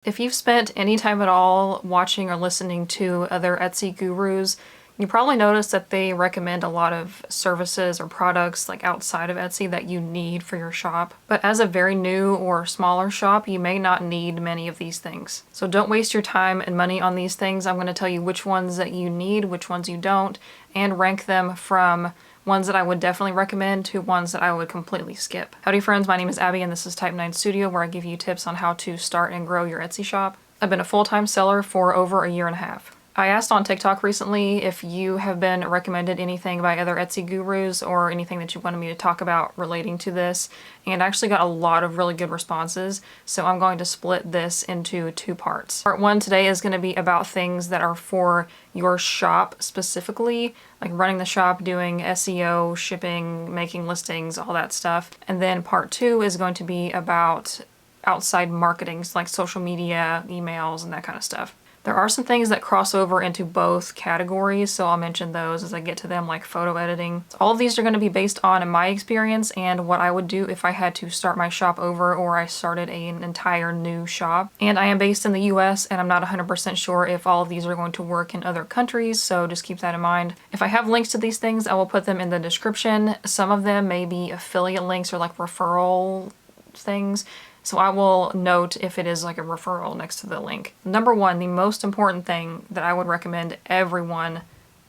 If you've spent any time at all watching or listening to other Etsy gurus, you probably noticed that they recommend a lot of services or products like outside of Etsy that you need for your shop. But as a very new or smaller shop, you may not need many of these things. So don't waste your time and money on these things. I'm going to tell you which ones that you need, which ones you don't, and rank them from ones that I would definitely recommend to ones that I would completely skip. Howdy friends, my name is Abby and this is Type 9 Studio, where I give you tips on how to start and grow your Etsy shop. I've been a full-time seller for over a year and a half. I asked on TikTok recently if you have been recommended anything by other Etsy gurus or anything that you wanted me to talk about relating to this, and I actually got a lot of really good responses, so I'm going to split this into two parts. Part one today is going to be about things that are for your shop specifically, like running the shop, doing SEO, shipping, making listings, all that stuff. And then part two is going to be about outside marketing, like social media, emails, and that kind of stuff. There are some things that cross over into both categories, so I'll mention those as I get to them, like photo editing. All of these are going to be based on my experience and what I would do if I had to start my shop over or I started an entire new shop. And I am based in the US and I'm not 100% sure if all of these are going to work in other countries, so just keep that in mind. If I have links to these things, I will put them in the description. Some of them may be affiliate links or like referral things. So I will note if it is like a referral next to the link. Number one, the most important thing that I would recommend everyone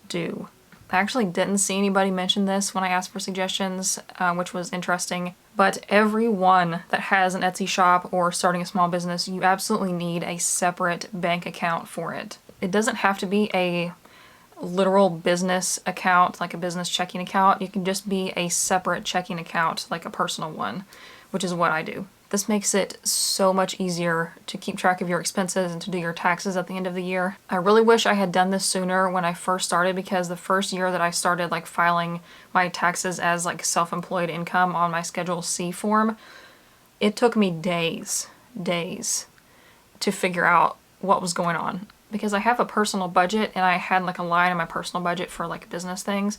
do. I actually didn't see anybody mention this when I asked for suggestions, which was interesting. But everyone that has an Etsy shop or starting a small business, you absolutely need a separate bank account for it. It doesn't have to be a literal business account, like a business checking account. It can just be a separate checking account, like a personal one, which is what I do. This makes it so much easier to keep track of your expenses and to do your taxes at the end of the year. I really wish I had done this sooner when I first started, because the first year that I started like filing my taxes as like self-employed income on my Schedule C form, it took me days to figure out what was going on. Because I have a personal budget and I had like a line in my personal budget for like business things.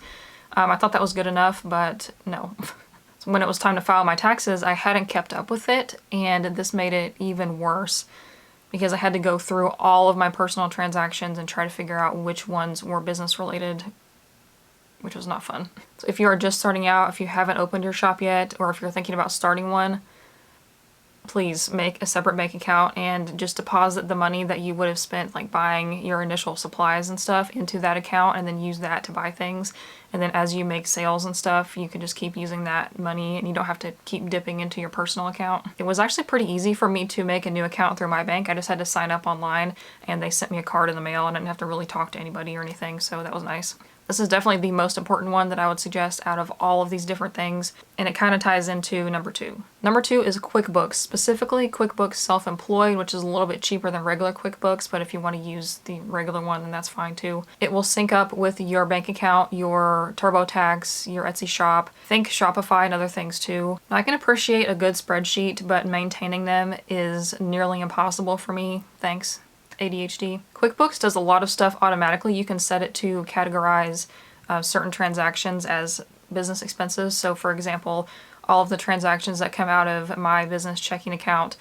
I thought that was good enough, but no. When it was time to file my taxes, I hadn't kept up with it, and this made it even worse because I had to go through all of my personal transactions and try to figure out which ones were business related, which was not fun. So if you are just starting out, if you haven't opened your shop yet, or if you're thinking about starting one, please make a separate bank account and just deposit the money that you would have spent like buying your initial supplies and stuff into that account, and then use that to buy things. And then as you make sales and stuff, you can just keep using that money and you don't have to keep dipping into your personal account. It was actually pretty easy for me to make a new account through my bank. I just had to sign up online and they sent me a card in the mail and I didn't have to really talk to anybody or anything, so that was nice. This is definitely the most important one that I would suggest out of all of these different things, and it kind of ties into number two. Number two is QuickBooks, specifically QuickBooks Self-Employed, which is a little bit cheaper than regular QuickBooks, but if you want to use the regular one, then that's fine too. It will sync up with your bank account, your TurboTax, your Etsy shop, think Shopify and other things too. I can appreciate a good spreadsheet, but maintaining them is nearly impossible for me, thanks. ADHD. QuickBooks does a lot of stuff automatically. You can set it to categorize certain transactions as business expenses. So for example, all of the transactions that come out of my business checking account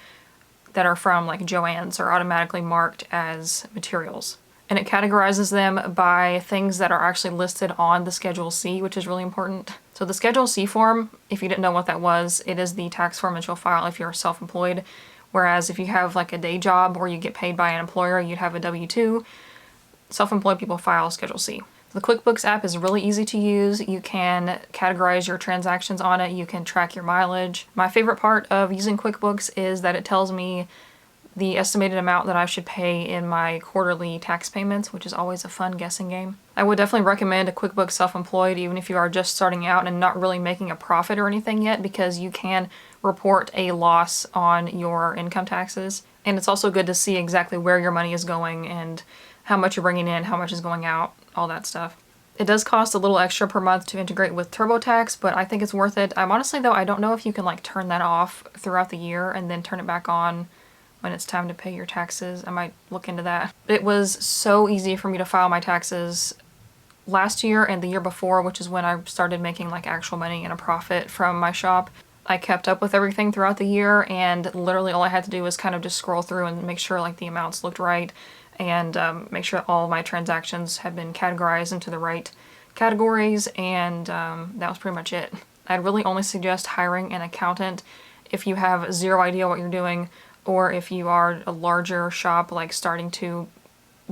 that are from like Joann's are automatically marked as materials. And it categorizes them by things that are actually listed on the Schedule C, which is really important. So the Schedule C form, if you didn't know what that was, it is the tax form that you'll file if you're self-employed. Whereas if you have like a day job where you get paid by an employer, you'd have a W-2. Self-employed people file Schedule C. The QuickBooks app is really easy to use. You can categorize your transactions on it. You can track your mileage. My favorite part of using QuickBooks is that it tells me the estimated amount that I should pay in my quarterly tax payments, which is always a fun guessing game. I would definitely recommend a QuickBooks Self-Employed even if you are just starting out and not really making a profit or anything yet, because you can report a loss on your income taxes. And it's also good to see exactly where your money is going and how much you're bringing in, how much is going out, all that stuff. It does cost a little extra per month to integrate with TurboTax, but I think it's worth it. Honestly though, I don't know if you can like turn that off throughout the year and then turn it back on when it's time to pay your taxes. I might look into that. It was so easy for me to file my taxes last year and the year before, which is when I started making like actual money and a profit from my shop. I kept up with everything throughout the year, and literally all I had to do was kind of just scroll through and make sure like the amounts looked right, and make sure all of my transactions had been categorized into the right categories, and that was pretty much it. I'd really only suggest hiring an accountant if you have zero idea what you're doing, or if you are a larger shop, like starting to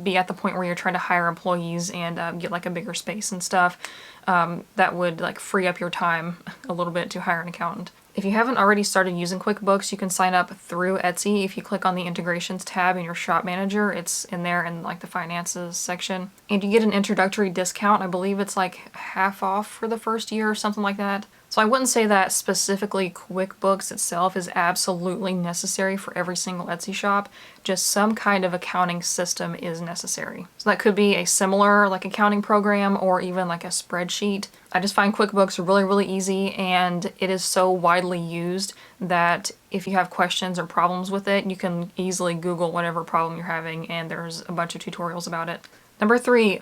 be at the point where you're trying to hire employees and get like a bigger space and stuff. That would like free up your time a little bit to hire an accountant. If you haven't already started using QuickBooks, you can sign up through Etsy. If you click on the integrations tab in your shop manager, it's in there in like the finances section. And you get an introductory discount. I believe it's like half off for the first year or something like that. So I wouldn't say that specifically QuickBooks itself is absolutely necessary for every single Etsy shop. Just some kind of accounting system is necessary. So that could be a similar like accounting program or even like a spreadsheet. I just find QuickBooks really, really easy, and it is so widely used that if you have questions or problems with it, you can easily Google whatever problem you're having, and there's a bunch of tutorials about it. Number three,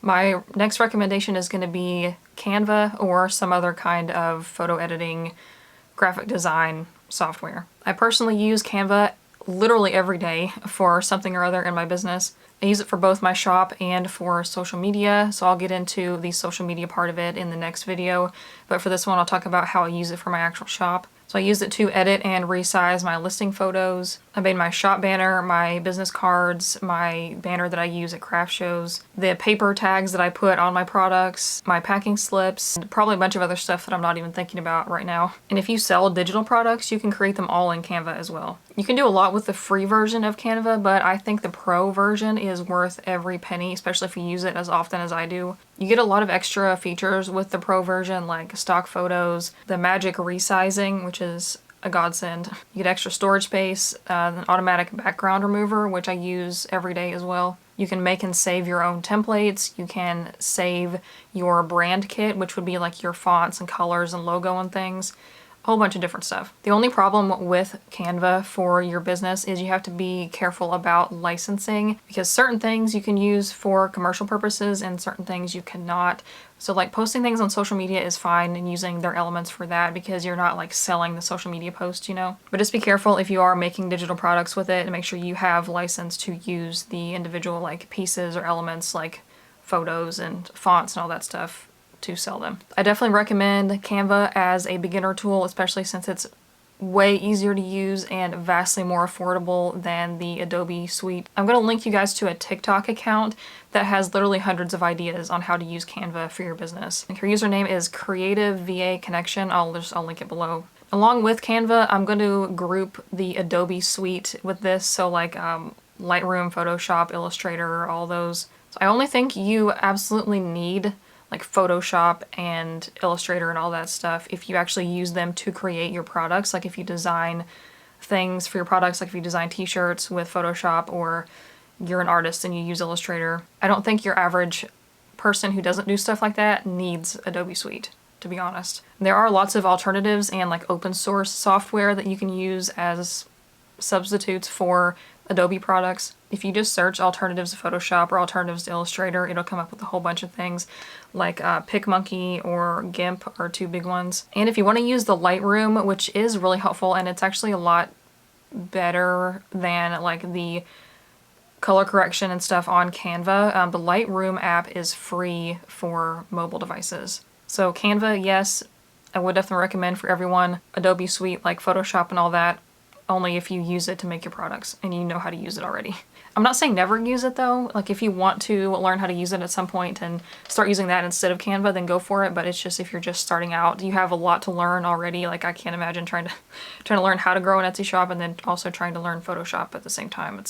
my next recommendation is going to be CANVA or some other kind of photo editing, graphic design software. I personally use CANVA literally every day for something or other in my business. I use it for both my shop and for social media, so I'll get into the social media part of it in the next video, but for this one I'll talk about how I use it for my actual shop. So I use it to edit and resize my listing photos. I made my shop banner, my business cards, my banner that I use at craft shows, the paper tags that I put on my products, my packing slips, and probably a bunch of other stuff that I'm not even thinking about right now. And if you sell digital products, you can create them all in Canva as well. You can do a lot with the free version of Canva, but I think the pro version is worth every penny, especially if you use it as often as I do. You get a lot of extra features with the pro version, like stock photos, the magic resizing, which is a godsend. You get extra storage space, an automatic background remover, which I use every day as well. You can make and save your own templates. You can save your brand kit, which would be like your fonts and colors and logo and things. A whole bunch of different stuff. The only problem with Canva for your business is you have to be careful about licensing, because certain things you can use for commercial purposes and certain things you cannot. So like posting things on social media is fine and using their elements for that, because you're not like selling the social media post, you know. But just be careful if you are making digital products with it, and make sure you have license to use the individual like pieces or elements like photos and fonts and all that stuff to sell them. I definitely recommend Canva as a beginner tool, especially since it's way easier to use and vastly more affordable than the Adobe suite. I'm going to link you guys to a TikTok account that has literally hundreds of ideas on how to use Canva for your business. And her username is Creative VA Connection. I'll link it below. Along with Canva, I'm going to group the Adobe suite with this, so like Lightroom, Photoshop, Illustrator, all those. So I only think you absolutely need like Photoshop and Illustrator and all that stuff if you actually use them to create your products. Like if you design things for your products, like if you design t-shirts with Photoshop, or you're an artist and you use Illustrator. I don't think your average person who doesn't do stuff like that needs Adobe Suite, to be honest. There are lots of alternatives and like open source software that you can use as substitutes for Adobe products. If you just search alternatives to Photoshop or alternatives to Illustrator, it'll come up with a whole bunch of things like PicMonkey or GIMP are two big ones. And if you want to use the Lightroom, which is really helpful, and it's actually a lot better than like the color correction and stuff on Canva, the Lightroom app is free for mobile devices. So Canva, yes, I would definitely recommend for everyone. Adobe Suite, like Photoshop and all that, only if you use it to make your products and you know how to use it already. I'm not saying never use it though. Like if you want to learn how to use it at some point and start using that instead of Canva, then go for it. But it's just if you're just starting out, you have a lot to learn already. Like I can't imagine trying to learn how to grow an Etsy shop and then also trying to learn Photoshop at the same time.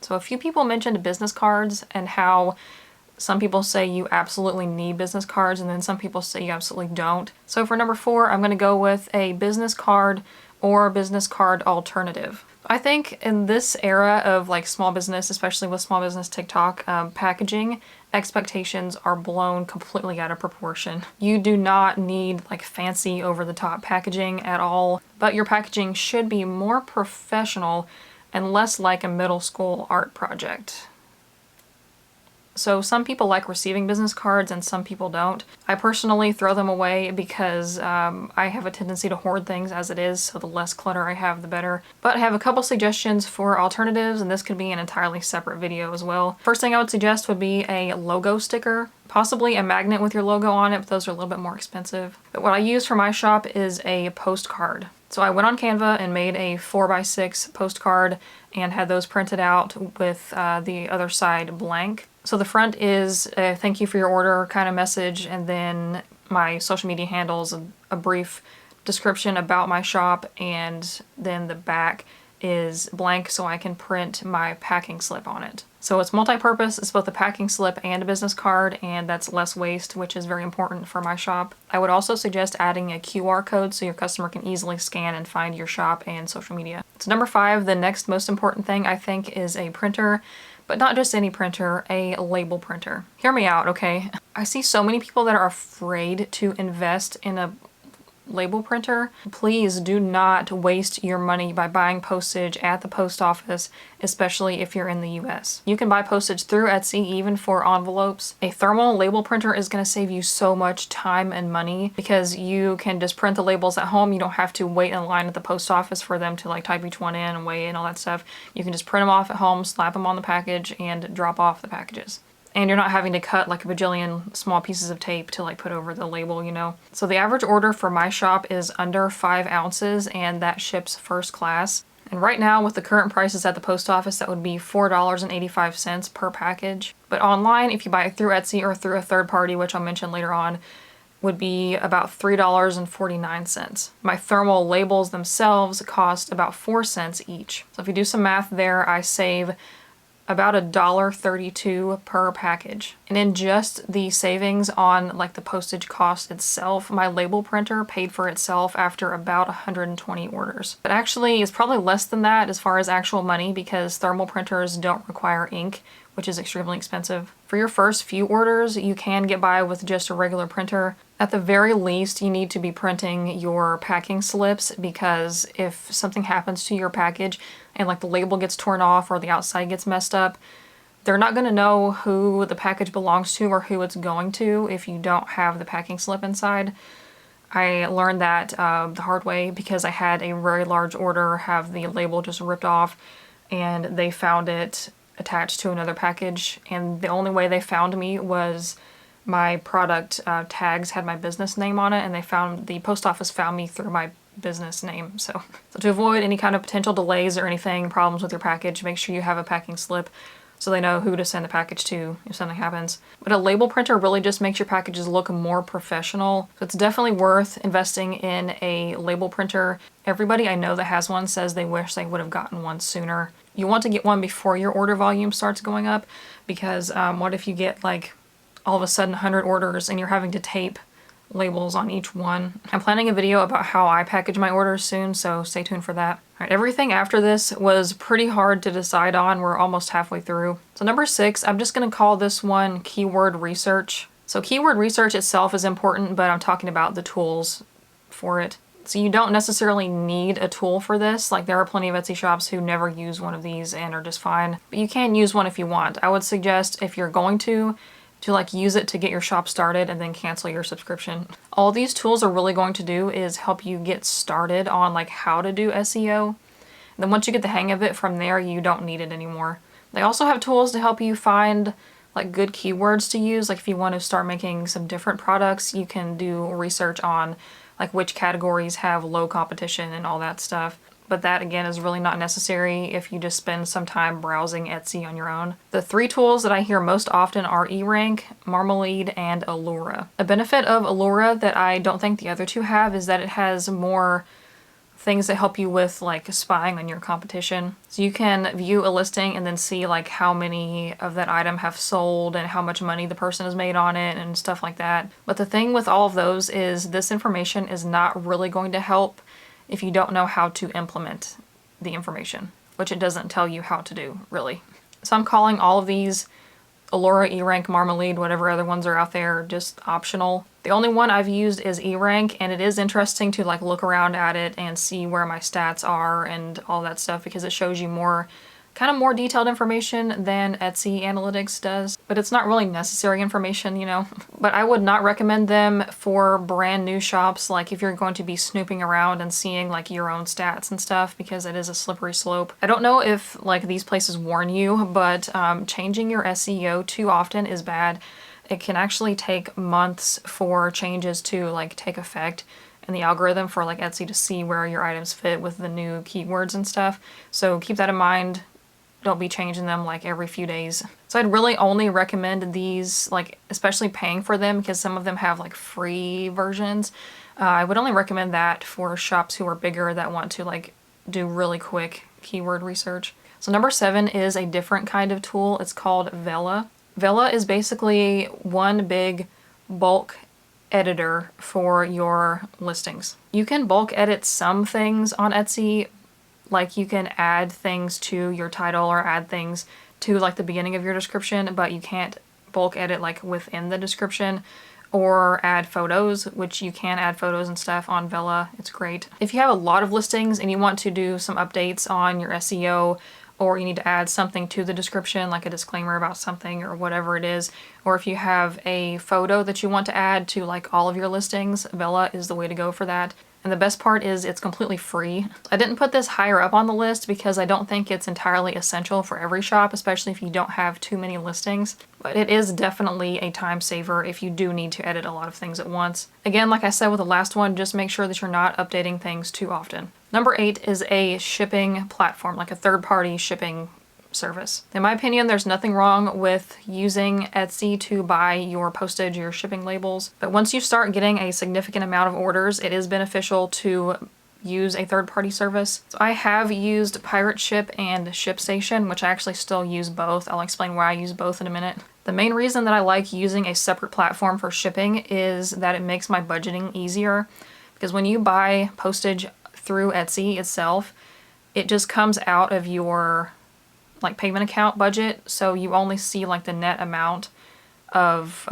So a few people mentioned business cards and how some people say you absolutely need business cards and then some people say you absolutely don't. So for number 4, I'm going to go with a business card or business card alternative. I think in this era of like small business, especially with small business TikTok, packaging expectations are blown completely out of proportion. You do not need like fancy over the top packaging at all, but your packaging should be more professional and less like a middle school art project. So some people like receiving business cards and some people don't. I personally throw them away because I have a tendency to hoard things as it is, so the less clutter I have, the better. But I have a couple suggestions for alternatives, and this could be an entirely separate video as well. First thing I would suggest would be a logo sticker. Possibly a magnet with your logo on it, but those are a little bit more expensive. But what I use for my shop is a postcard. So I went on Canva and made a 4x6 postcard and had those printed out with the other side blank. So the front is a thank you for your order kind of message, and then my social media handles, a brief description about my shop, and then the back is blank so I can print my packing slip on it. So it's multi-purpose, it's both a packing slip and a business card, and that's less waste, which is very important for my shop. I would also suggest adding a QR code so your customer can easily scan and find your shop and social media. So number 5, the next most important thing I think is a printer, but not just any printer, a label printer. Hear me out, okay? I see so many people that are afraid to invest in a label printer. Please do not waste your money by buying postage at the post office, especially if you're in the US. You can buy postage through Etsy even for envelopes. A thermal label printer is going to save you so much time and money because you can just print the labels at home. You don't have to wait in line at the post office for them to like type each one in and weigh and all that stuff. You can just print them off at home, slap them on the package, and drop off the packages. And you're not having to cut like a bajillion small pieces of tape to like put over the label, you know. So the average order for my shop is under 5 ounces, and that ships first class. And right now with the current prices at the post office, that would be $4.85 per package. But online, if you buy it through Etsy or through a third party, which I'll mention later on, would be about $3.49. My thermal labels themselves cost about 4 cents each. So if you do some math there, I save about $1.32 per package. And in just the savings on like the postage cost itself, my label printer paid for itself after about 120 orders. But actually it's probably less than that as far as actual money because thermal printers don't require ink, which is extremely expensive. For your first few orders, you can get by with just a regular printer. At the very least, you need to be printing your packing slips because if something happens to your package and like the label gets torn off or the outside gets messed up, they're not going to know who the package belongs to or who it's going to if you don't have the packing slip inside. I learned that the hard way because I had a very large order have the label just ripped off and they found it attached to another package, and the only way they found me was my product tags had my business name on it, and the post office found me through my business name. So to avoid any kind of potential delays or anything, problems with your package, make sure you have a packing slip so they know who to send the package to if something happens. But a label printer really just makes your packages look more professional. So it's definitely worth investing in a label printer. Everybody I know that has one says they wish they would have gotten one sooner. You want to get one before your order volume starts going up because what if you get like all of a sudden 100 orders and you're having to tape labels on each one. I'm planning a video about how I package my orders soon, so stay tuned for that. All right, everything after this was pretty hard to decide on. We're almost halfway through. So number 6, I'm just going to call this one keyword research. So keyword research itself is important, but I'm talking about the tools for it. So you don't necessarily need a tool for this. Like there are plenty of Etsy shops who never use one of these and are just fine. But you can use one if you want. I would suggest if you're going to like use it to get your shop started and then cancel your subscription. All these tools are really going to do is help you get started on like how to do SEO. And then once you get the hang of it from there, you don't need it anymore. They also have tools to help you find like good keywords to use. Like if you want to start making some different products, you can do research on like which categories have low competition and all that stuff. But that again is really not necessary if you just spend some time browsing Etsy on your own. The 3 tools that I hear most often are eRank, Marmalade, and Allura. A benefit of Allura that I don't think the other 2 have is that it has more things that help you with like spying on your competition. So you can view a listing and then see like how many of that item have sold and how much money the person has made on it and stuff like that. But the thing with all of those is this information is not really going to help if you don't know how to implement the information, which it doesn't tell you how to do, really. So I'm calling all of these Allura, eRank, Marmalade, whatever other ones are out there, just optional. The only one I've used is eRank, and it is interesting to like look around at it and see where my stats are and all that stuff because it shows you more kind of more detailed information than Etsy Analytics does, but it's not really necessary information, you know. But I would not recommend them for brand new shops, like if you're going to be snooping around and seeing like your own stats and stuff, because it is a slippery slope. I don't know if like these places warn you, but changing your SEO too often is bad. It can actually take months for changes to like take effect in the algorithm for like Etsy to see where your items fit with the new keywords and stuff. So keep that in mind. Don't be changing them like every few days. So I'd really only recommend these, like especially paying for them, because some of them have like free versions. I would only recommend that for shops who are bigger that want to like do really quick keyword research. So number 7 is a different kind of tool. It's called VELA. VELA is basically one big bulk editor for your listings. You can bulk edit some things on Etsy, like you can add things to your title or add things to like the beginning of your description, but you can't bulk edit like within the description, or add photos, which you can add photos and stuff on VELA. It's great. If you have a lot of listings and you want to do some updates on your SEO, or you need to add something to the description, like a disclaimer about something or whatever it is, or if you have a photo that you want to add to like all of your listings, VELA is the way to go for that. And the best part is it's completely free. I didn't put this higher up on the list because I don't think it's entirely essential for every shop, especially if you don't have too many listings. But it is definitely a time saver if you do need to edit a lot of things at once. Again, like I said with the last one, just make sure that you're not updating things too often. Number 8 is a shipping platform, like a third-party shipping service. In my opinion, there's nothing wrong with using Etsy to buy your postage, your shipping labels, but once you start getting a significant amount of orders, it is beneficial to use a third-party service. So I have used Pirate Ship and ShipStation, which I actually still use both. I'll explain why I use both in a minute. The main reason that I like using a separate platform for shipping is that it makes my budgeting easier, because when you buy postage through Etsy itself, it just comes out of your like payment account budget, so you only see like the net amount of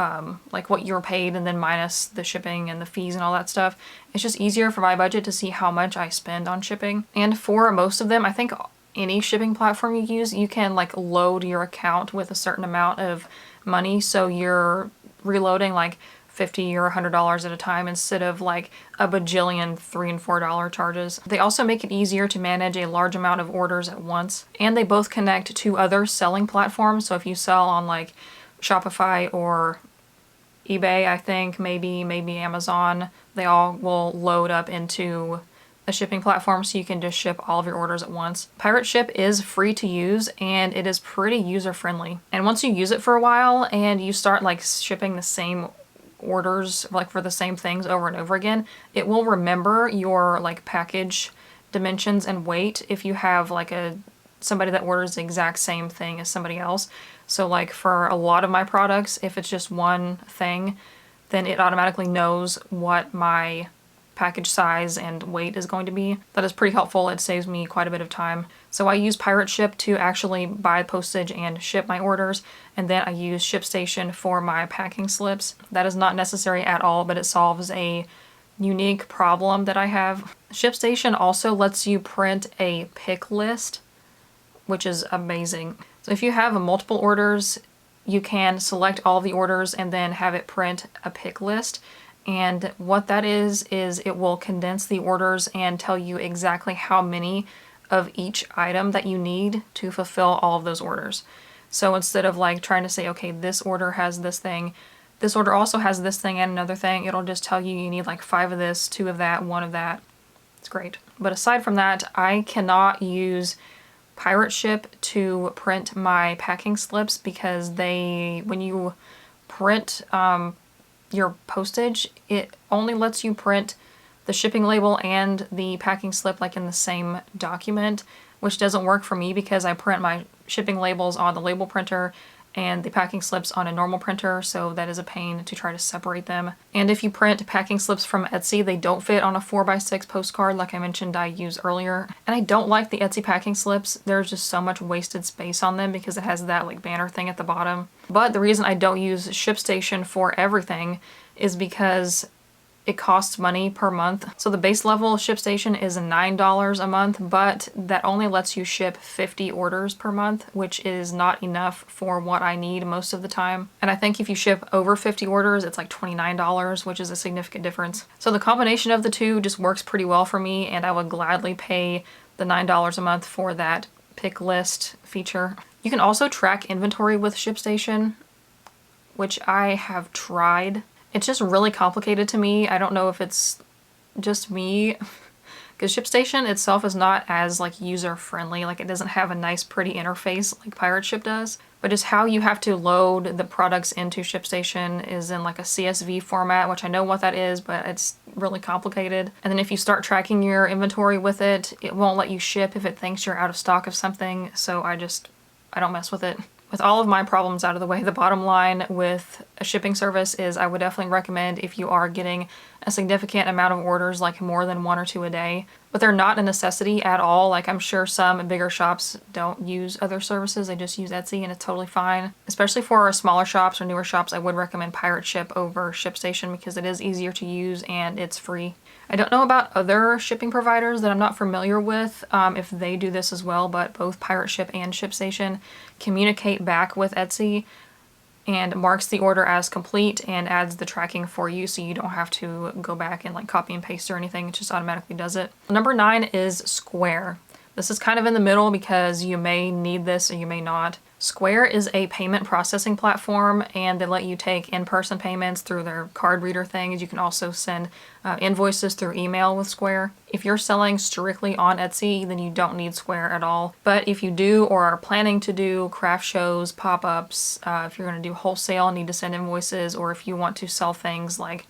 like what you're paid, and then minus the shipping and the fees and all that stuff. It's just easier for my budget to see how much I spend on shipping. And for most of them, I think any shipping platform you use, you can like load your account with a certain amount of money, so you're reloading like $50 or $100 at a time instead of like a bajillion $3 and $4 charges. They also make it easier to manage a large amount of orders at once, and they both connect to other selling platforms. So if you sell on like Shopify or eBay, I think maybe Amazon, they all will load up into a shipping platform, so you can just ship all of your orders at once. Pirate Ship is free to use, and it is pretty user-friendly. And once you use it for a while and you start like shipping the same orders like for the same things over and over again, it will remember your like package dimensions and weight if you have like somebody that orders the exact same thing as somebody else. So like for a lot of my products, if it's just one thing, then it automatically knows what my package size and weight is going to be. That is pretty helpful. It saves me quite a bit of time. So I use Pirate Ship to actually buy postage and ship my orders, and then I use ShipStation for my packing slips. That is not necessary at all, but it solves a unique problem that I have. ShipStation also lets you print a pick list, which is amazing. So if you have multiple orders, you can select all the orders and then have it print a pick list. And what that is it will condense the orders and tell you exactly how many of each item that you need to fulfill all of those orders. So instead of like trying to say, okay, this order has this thing, this order also has this thing and another thing, it'll just tell you you need like 5 of this, 2 of that, 1 of that. It's great. But aside from that, I cannot use Pirate Ship to print my packing slips, because when you print your postage, it only lets you print the shipping label and the packing slip like in the same document, which doesn't work for me because I print my shipping labels on the label printer and the packing slips on a normal printer, so that is a pain to try to separate them. And if you print packing slips from Etsy, they don't fit on a 4x6 postcard like I mentioned I used earlier. And I don't like the Etsy packing slips. There's just so much wasted space on them because it has that like banner thing at the bottom. But the reason I don't use ShipStation for everything is because it costs money per month. So the base level ShipStation is $9 a month, but that only lets you ship 50 orders per month, which is not enough for what I need most of the time. And I think if you ship over 50 orders, it's like $29, which is a significant difference. So the combination of the two just works pretty well for me, and I would gladly pay the $9 a month for that pick list feature. You can also track inventory with ShipStation, which I have tried. It's just really complicated to me. I don't know if it's just me, because ShipStation itself is not as like user friendly. Like it doesn't have a nice pretty interface like Pirate Ship does. But just how you have to load the products into ShipStation is in like a CSV format, which I know what that is, but it's really complicated. And then if you start tracking your inventory with it, it won't let you ship if it thinks you're out of stock of something. So I don't mess with it. With all of my problems out of the way, the bottom line with a shipping service is I would definitely recommend if you are getting a significant amount of orders, like more than 1 or 2 a day. But they're not a necessity at all. Like I'm sure some bigger shops don't use other services, they just use Etsy, and it's totally fine. Especially for smaller shops or newer shops, I would recommend Pirate Ship over ShipStation because it is easier to use and it's free. I don't know about other shipping providers that I'm not familiar with if they do this as well, but both Pirate Ship and ShipStation communicate back with Etsy and marks the order as complete and adds the tracking for you, so you don't have to go back and like copy and paste or anything. It just automatically does it. Number 9 is Square. This is kind of in the middle because you may need this or you may not. Square is a payment processing platform, and they let you take in-person payments through their card reader things. You can also send invoices through email with Square. If you're selling strictly on Etsy, then you don't need Square at all. But if you do or are planning to do craft shows, pop-ups, if you're going to do wholesale and need to send invoices, or if you want to sell things like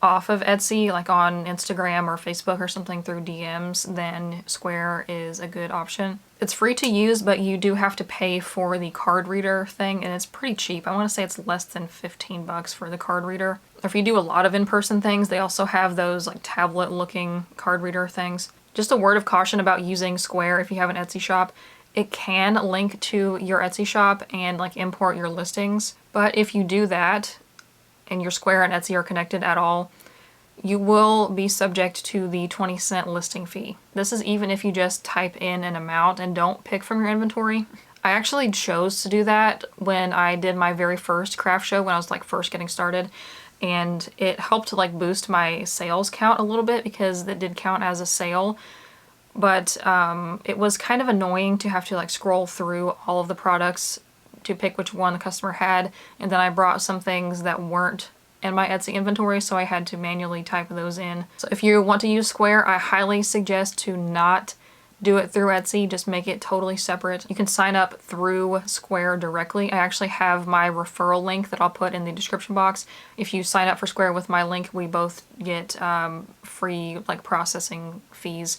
off of Etsy, like on Instagram or Facebook or something through DMs, then Square is a good option. It's free to use, but you do have to pay for the card reader thing, and it's pretty cheap. I want to say it's less than 15 bucks for the card reader. If you do a lot of in-person things, they also have those like tablet looking card reader things. Just a word of caution about using Square if you have an Etsy shop. It can link to your Etsy shop and like import your listings, but if you do that and your Square and Etsy are connected at all, you will be subject to the 20-cent listing fee. This is even if you just type in an amount and don't pick from your inventory. I actually chose to do that when I did my very first craft show when I was like first getting started, and it helped to like boost my sales count a little bit because it did count as a sale. But it was kind of annoying to have to like scroll through all of the products to pick which one the customer had, and then I brought some things that weren't in my Etsy inventory, so I had to manually type those in. So if you want to use Square, I highly suggest to not do it through Etsy. Just make it totally separate. You can sign up through Square directly. I actually have my referral link that I'll put in the description box. If you sign up for Square with my link, we both get free like processing fees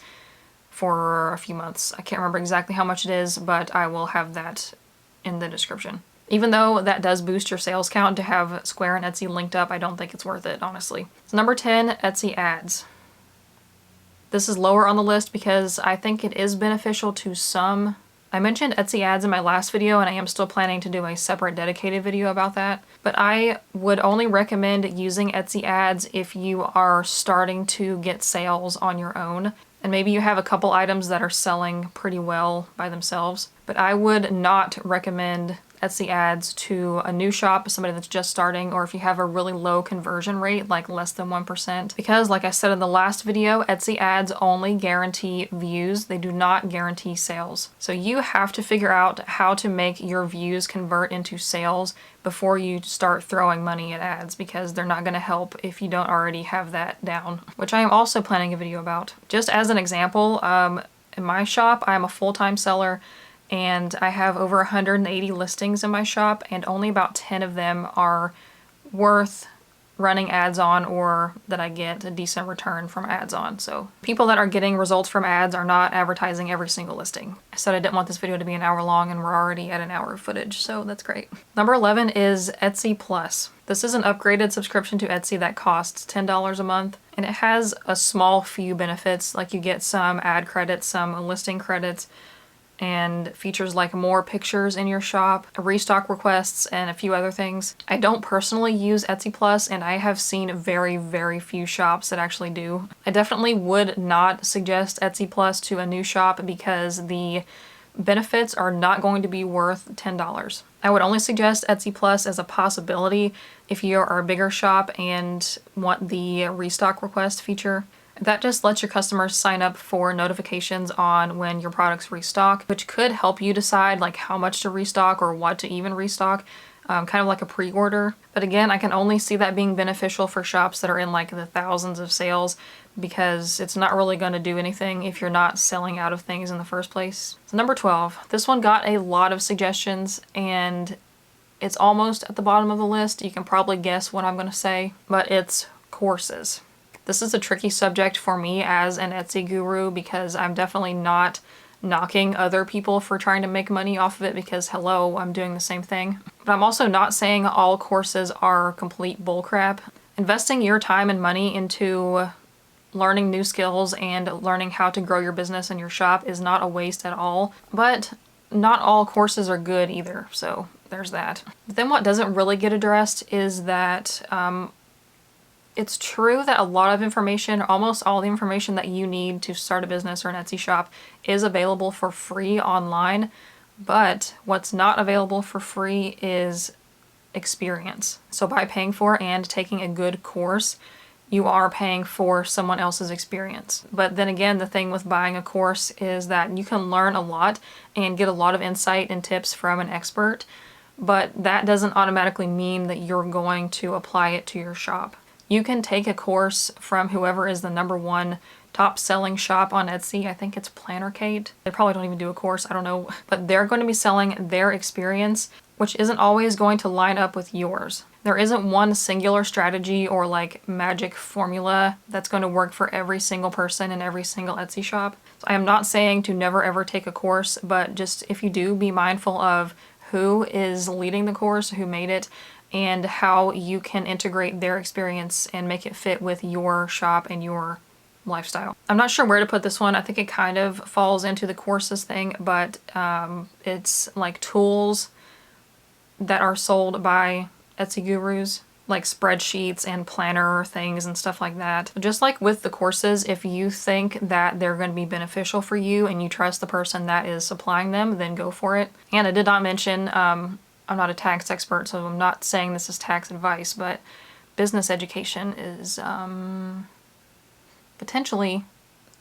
for a few months. I can't remember exactly how much it is, but I will have that in the description. Even though that does boost your sales count to have Square and Etsy linked up, I don't think it's worth it, honestly. So number 10, Etsy ads. This is lower on the list because I think it is beneficial to some. I mentioned Etsy ads in my last video, and I am still planning to do a separate dedicated video about that. But I would only recommend using Etsy ads if you are starting to get sales on your own. And maybe you have a couple items that are selling pretty well by themselves. But I would not recommend Etsy ads to a new shop, somebody that's just starting, or if you have a really low conversion rate, like less than 1%. Because like I said in the last video, Etsy ads only guarantee views. They do not guarantee sales. So you have to figure out how to make your views convert into sales before you start throwing money at ads, because they're not going to help if you don't already have that down, which I am also planning a video about. Just as an example, in my shop, I am a full-time seller, and I have over 180 listings in my shop, and only about 10 of them are worth running ads on, or that I get a decent return from ads on. So people that are getting results from ads are not advertising every single listing. I said I didn't want this video to be an hour long, and we're already at an hour of footage, so that's great. Number 11 is Etsy Plus. This is an upgraded subscription to Etsy that costs $10 a month, and it has a small few benefits, like you get some ad credits, some listing credits, and features like more pictures in your shop, restock requests, and a few other things. I don't personally use Etsy Plus, and I have seen very, very few shops that actually do. I definitely would not suggest Etsy Plus to a new shop because the benefits are not going to be worth $10. I would only suggest Etsy Plus as a possibility if you are a bigger shop and want the restock request feature. That just lets your customers sign up for notifications on when your products restock, which could help you decide like how much to restock or what to even restock, kind of like a pre-order. But again, I can only see that being beneficial for shops that are in like the thousands of sales, because it's not really going to do anything if you're not selling out of things in the first place. So number 12, this one got a lot of suggestions and it's almost at the bottom of the list. You can probably guess what I'm going to say, but it's courses. This is a tricky subject for me as an Etsy guru because I'm definitely not knocking other people for trying to make money off of it, because hello, I'm doing the same thing. But I'm also not saying all courses are complete bullcrap. Investing your time and money into learning new skills and learning how to grow your business and your shop is not a waste at all, but not all courses are good either, so there's that. But then what doesn't really get addressed is that it's true that a lot of information, almost all the information that you need to start a business or an Etsy shop is available for free online, but what's not available for free is experience. So by paying for and taking a good course, you are paying for someone else's experience. But then again, the thing with buying a course is that you can learn a lot and get a lot of insight and tips from an expert, but that doesn't automatically mean that you're going to apply it to your shop. You can take a course from whoever is the #1 top selling shop on Etsy. I think it's Planner Kate. They probably don't even do a course, I don't know. But they're going to be selling their experience, which isn't always going to line up with yours. There isn't one singular strategy or like magic formula that's going to work for every single person in every single Etsy shop. So I am not saying to never ever take a course, but just if you do, be mindful of who is leading the course, who made it, and how you can integrate their experience and make it fit with your shop and your lifestyle. I'm not sure where to put this one. I think it kind of falls into the courses thing, but it's like tools that are sold by Etsy gurus, like spreadsheets and planner things and stuff like that. Just like with the courses, if you think that they're going to be beneficial for you and you trust the person that is supplying them, then go for it. And I did not mention, I'm not a tax expert, so I'm not saying this is tax advice, but business education is potentially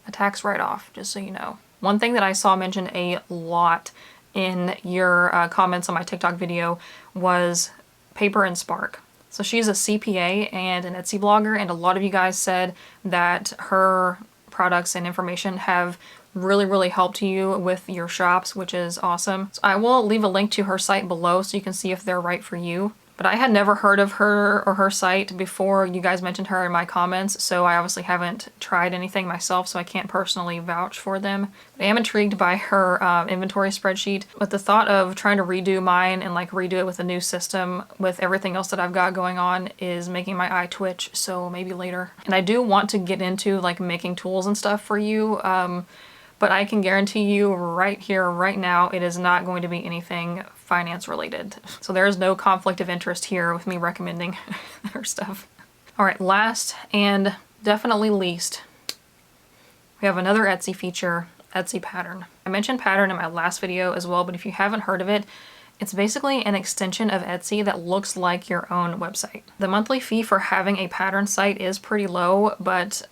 a tax write-off, just so you know. One thing that I saw mentioned a lot in your comments on my TikTok video was Paper and Spark. So she's a CPA and an Etsy blogger, and a lot of you guys said that her products and information have really helped you with your shops, which is awesome. So I will leave a link to her site below so you can see if they're right for you. But I had never heard of her or her site before you guys mentioned her in my comments, so I obviously haven't tried anything myself, so I can't personally vouch for them. I am intrigued by her inventory spreadsheet, but the thought of trying to redo mine and like redo it with a new system with everything else that I've got going on is making my eye twitch, so maybe later. And I do want to get into like making tools and stuff for you, but I can guarantee you right here, right now, it is not going to be anything finance related. So there is no conflict of interest here with me recommending her stuff. All right, last and definitely least, we have another Etsy feature, Etsy Pattern. I mentioned Pattern in my last video as well, but if you haven't heard of it, it's basically an extension of Etsy that looks like your own website. The monthly fee for having a pattern site is pretty low, but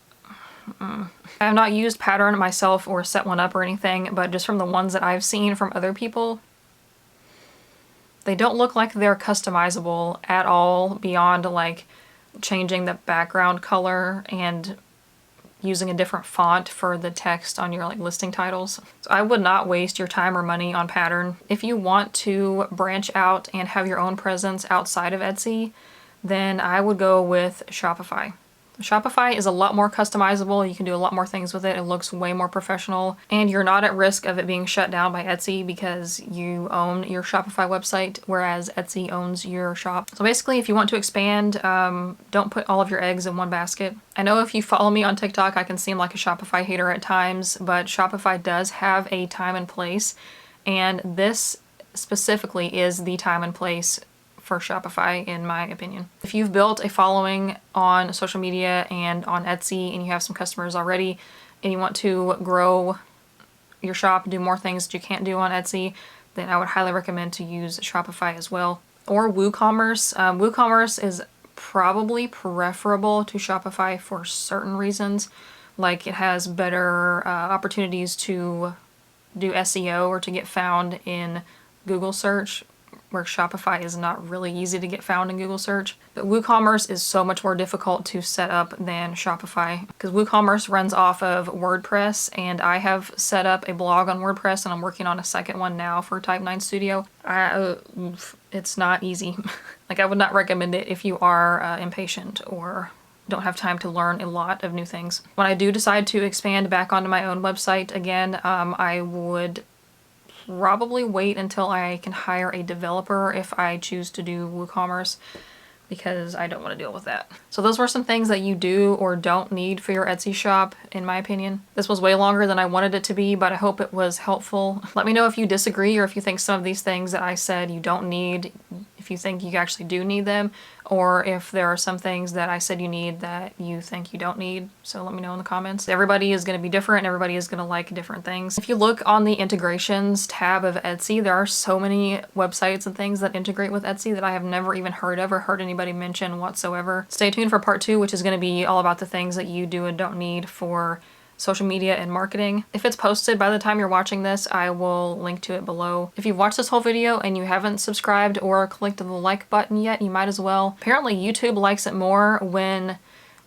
I have not used Pattern myself or set one up or anything, but just from the ones that I've seen from other people, they don't look like they're customizable at all beyond like changing the background color and using a different font for the text on your like listing titles. So I would not waste your time or money on Pattern. If you want to branch out and have your own presence outside of Etsy, then I would go with Shopify. Shopify is a lot more customizable. You can do a lot more things with it. It looks way more professional, and you're not at risk of it being shut down by Etsy because you own your Shopify website, whereas Etsy owns your shop. So basically, if you want to expand, don't put all of your eggs in one basket. I know if you follow me on TikTok, I can seem like a Shopify hater at times, but Shopify does have a time and place, and this specifically is the time and place for Shopify, in my opinion. If you've built a following on social media and on Etsy and you have some customers already and you want to grow your shop, do more things that you can't do on Etsy, then I would highly recommend to use Shopify as well. Or WooCommerce. WooCommerce is probably preferable to Shopify for certain reasons. Like it has better opportunities to do SEO or to get found in Google search, where Shopify is not really easy to get found in Google search. But WooCommerce is so much more difficult to set up than Shopify because WooCommerce runs off of WordPress, and I have set up a blog on WordPress and I'm working on a second one now for Type 9 Studio. It's not easy. Like, I would not recommend it if you are impatient or don't have time to learn a lot of new things. When I do decide to expand back onto my own website again, I would probably wait until I can hire a developer if I choose to do WooCommerce, because I don't want to deal with that. So those were some things that you do or don't need for your Etsy shop, in my opinion. This was way longer than I wanted it to be, but I hope it was helpful. Let me know if you disagree or if you think some of these things that I said you don't need, if you think you actually do need them, or if there are some things that I said you need that you think you don't need. So let me know in the comments. Everybody is going to be different. Everybody is going to like different things. If you look on the integrations tab of Etsy, there are so many websites and things that integrate with Etsy that I have never even heard of or heard anybody mention whatsoever. Stay tuned for part 2, which is going to be all about the things that you do and don't need for social media and marketing. If it's posted by the time you're watching this, I will link to it below. If you've watched this whole video and you haven't subscribed or clicked the like button yet, you might as well. Apparently YouTube likes it more when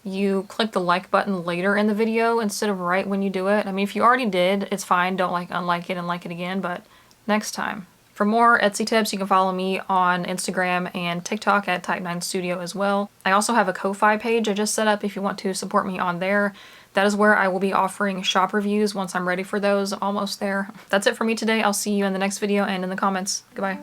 you click the like button later in the video instead of right when you do it. I mean, if you already did, it's fine. Don't unlike it and like it again, but next time. For more Etsy tips, you can follow me on Instagram and TikTok at Type 9 Studio as well. I also have a Ko-Fi page I just set up if you want to support me on there. That is where I will be offering shop reviews once I'm ready for those. Almost there. That's it for me today. I'll see you in the next video and in the comments. Goodbye.